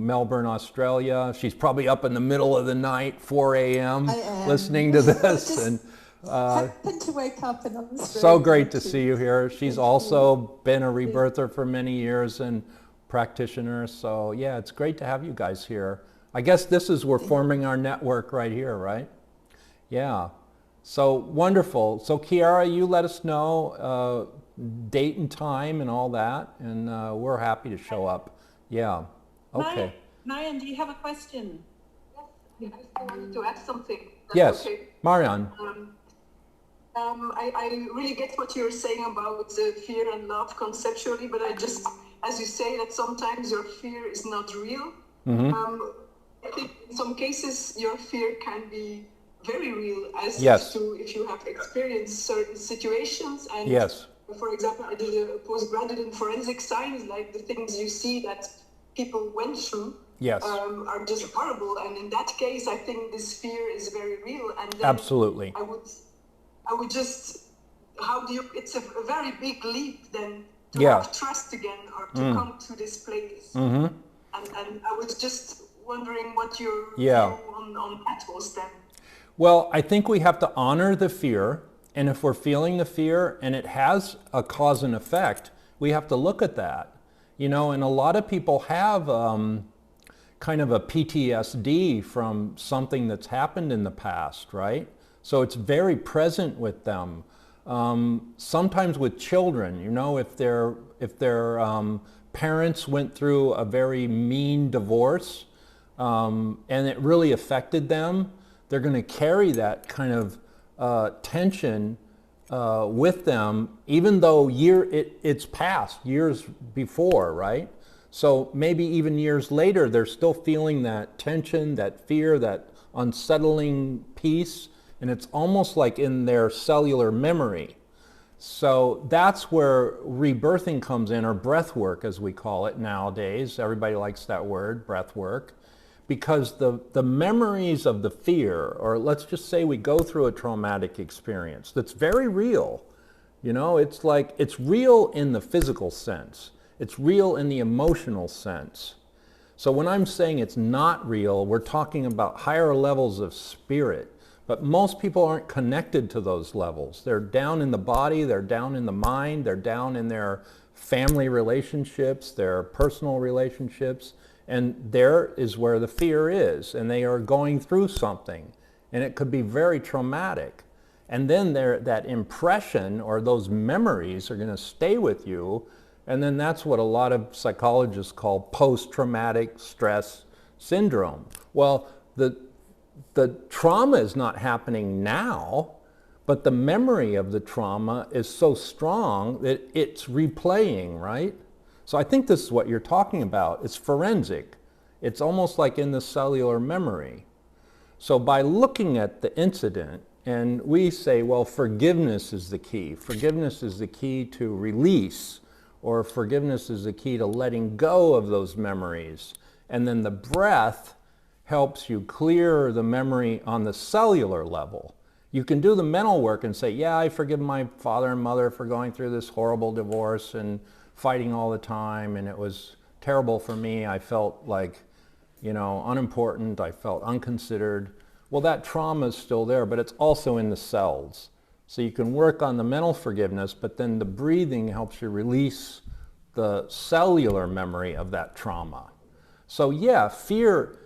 Melbourne, Australia. She's probably up in the middle of the night, 4 a.m., listening to this. And happened to wake up, and I was so great to see you here. She's also been a rebirther for many years and practitioner. So yeah, it's great to have you guys here. I guess we're forming our network right here, right? Yeah. So wonderful. So Kiara, you let us know date and time and all that, and we're happy to show up. Yeah. Okay. Marianne, do you have a question? Yes, I wanted to add something. Yes, okay. Marianne. I really get what you're saying about the fear and love conceptually, but I just, as you say, that sometimes your fear is not real. I think in some cases your fear can be very real, as if you have experienced certain situations. And for example, I did a postgraduate in forensic science, like the things you see that people went through are just horrible. And in that case, I think this fear is very real. And then absolutely. I would just, it's a very big leap then to have trust again, or to come to this place. And I was just wondering what your view on that was then. Well, I think we have to honor the fear, and if we're feeling the fear and it has a cause and effect, we have to look at that. You know, and a lot of people have kind of a PTSD from something that's happened in the past, right? So it's very present with them. Sometimes with children, you know, if their parents went through a very mean divorce and it really affected them, they're going to carry that kind of tension with them, even though it's past years before, right? So maybe even years later, they're still feeling that tension, that fear, that unsettling piece, and it's almost like in their cellular memory. So that's where rebirthing comes in, or breath work as we call it nowadays. Everybody likes that word, breath work, because the memories of the fear, or let's just say we go through a traumatic experience that's very real. You know, it's like, it's real in the physical sense. It's real in the emotional sense. So when I'm saying it's not real, we're talking about higher levels of spirit. But most people aren't connected to those levels. They're down in the body, they're down in the mind, they're down in their family relationships, their personal relationships, and there is where the fear is, and they are going through something, and it could be very traumatic. And then that impression or those memories are going to stay with you, and then that's what a lot of psychologists call post-traumatic stress syndrome. Well, the trauma is not happening now, but the memory of the trauma is so strong that it's replaying, right? So I think this is what you're talking about. It's forensic. It's almost like in the cellular memory. So by looking at the incident, and we say, well, forgiveness is the key. Forgiveness is the key to release, or forgiveness is the key to letting go of those memories. And then the breath helps you clear the memory on the cellular level. You can do the mental work and say, yeah, I forgive my father and mother for going through this horrible divorce and fighting all the time, and it was terrible for me. I felt like, you know, unimportant. I felt unconsidered. Well, that trauma is still there, but it's also in the cells. So you can work on the mental forgiveness, but then the breathing helps you release the cellular memory of that trauma. So yeah, fear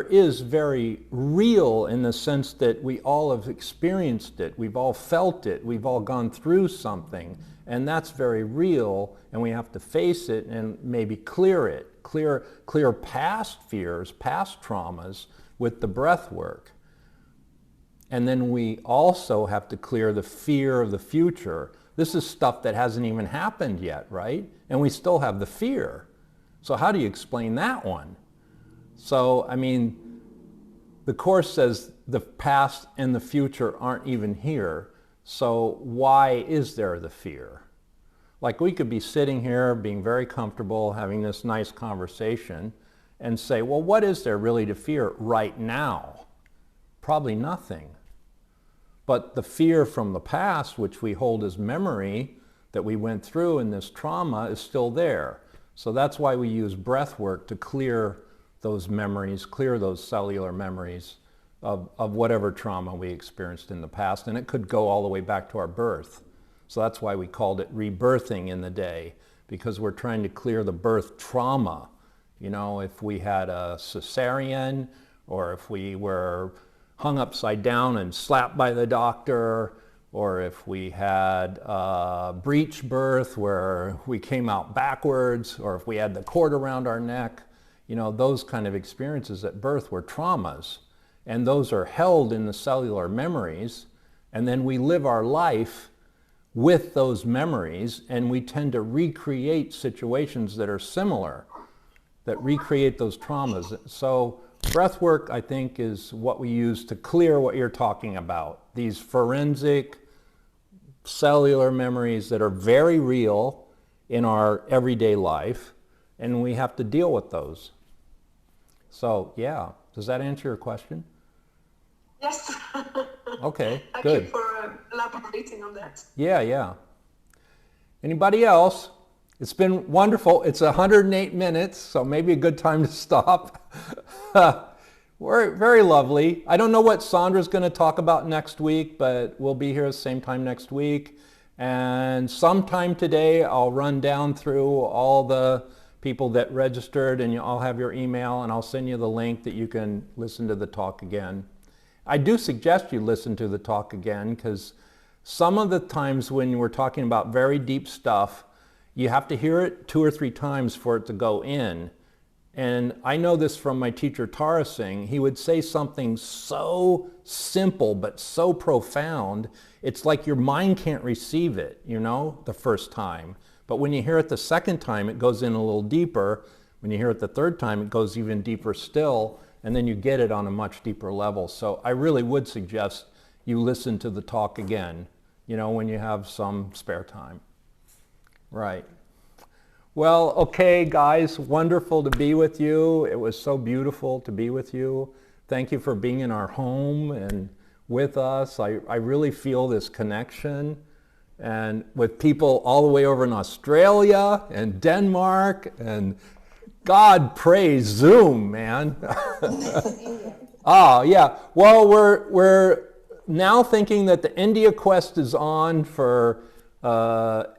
is very real in the sense that we all have experienced it. We've all felt it. We've all gone through something. And that's very real, and we have to face it and maybe clear it. Clear past fears, past traumas with the breath work. And then we also have to clear the fear of the future. This is stuff that hasn't even happened yet, right? And we still have the fear. So how do you explain that one? So, I mean, the Course says the past and the future aren't even here. So why is there the fear? Like, we could be sitting here being very comfortable, having this nice conversation, and say, well, what is there really to fear right now? Probably nothing. But the fear from the past, which we hold as memory that we went through in this trauma, is still there. So that's why we use breath work to clear those memories, clear those cellular memories of whatever trauma we experienced in the past. And it could go all the way back to our birth. So that's why we called it rebirthing in the day, because we're trying to clear the birth trauma. You know, if we had a cesarean, or if we were hung upside down and slapped by the doctor, or if we had a breech birth where we came out backwards, or if we had the cord around our neck, you know, those kind of experiences at birth were traumas. And those are held in the cellular memories, and then we live our life with those memories, and we tend to recreate situations that are similar, that recreate those traumas. So breath work, I think, is what we use to clear what you're talking about. These forensic cellular memories that are very real in our everyday life, and we have to deal with those. So yeah, does that answer your question? Yes. Okay, Thank good. you for elaborating on that. Yeah. Anybody else? It's been wonderful. It's 108 minutes, so maybe a good time to stop. Very lovely. I don't know what Sandra's going to talk about next week, but we'll be here at the same time next week. And sometime today, I'll run down through all the people that registered, and I'll have your email, and I'll send you the link that you can listen to the talk again. I do suggest you listen to the talk again, because some of the times when we're talking about very deep stuff, you have to hear it 2 or 3 times for it to go in. And I know this from my teacher Tara Singh. He would say something so simple but so profound, it's like your mind can't receive it, you know, the first time. But when you hear it the second time, it goes in a little deeper. When you hear it the third time, it goes even deeper still, and then you get it on a much deeper level. So I really would suggest you listen to the talk again. when you have some spare time. Right. Well, okay, guys, wonderful to be with you. It was so beautiful to be with you. Thank you for being in our home and with us. I really feel this connection, and with people all the way over in Australia and Denmark, and God praise Zoom, man. Oh, yeah. Well, we're now thinking that the India Quest is on for,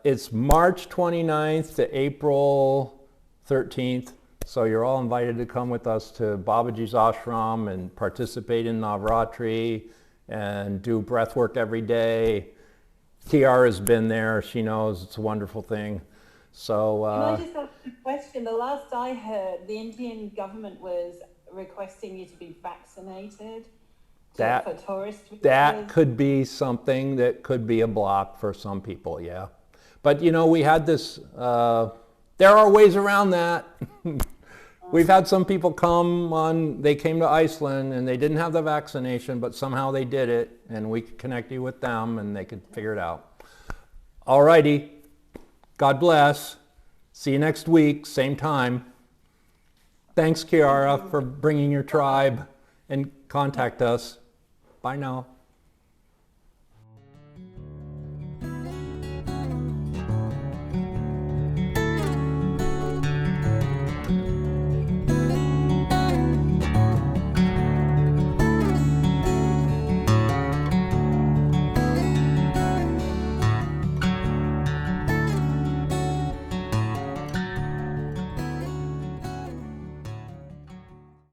it's March 29th to April 13th. So you're all invited to come with us to Babaji's ashram and participate in Navratri and do breath work every day. Kiara's been there. She knows it's a wonderful thing. So, can I just ask a question? The last I heard, the Indian government was requesting you to be vaccinated for tourists. That could be something that could be a block for some people, yeah. But we had this, there are ways around that. We've had some people they came to Iceland and they didn't have the vaccination, but somehow they did it, and we could connect you with them and they could figure it out. All righty. God bless. See you next week, same time. Thanks, Kiara, for bringing your tribe, and contact us. Bye now.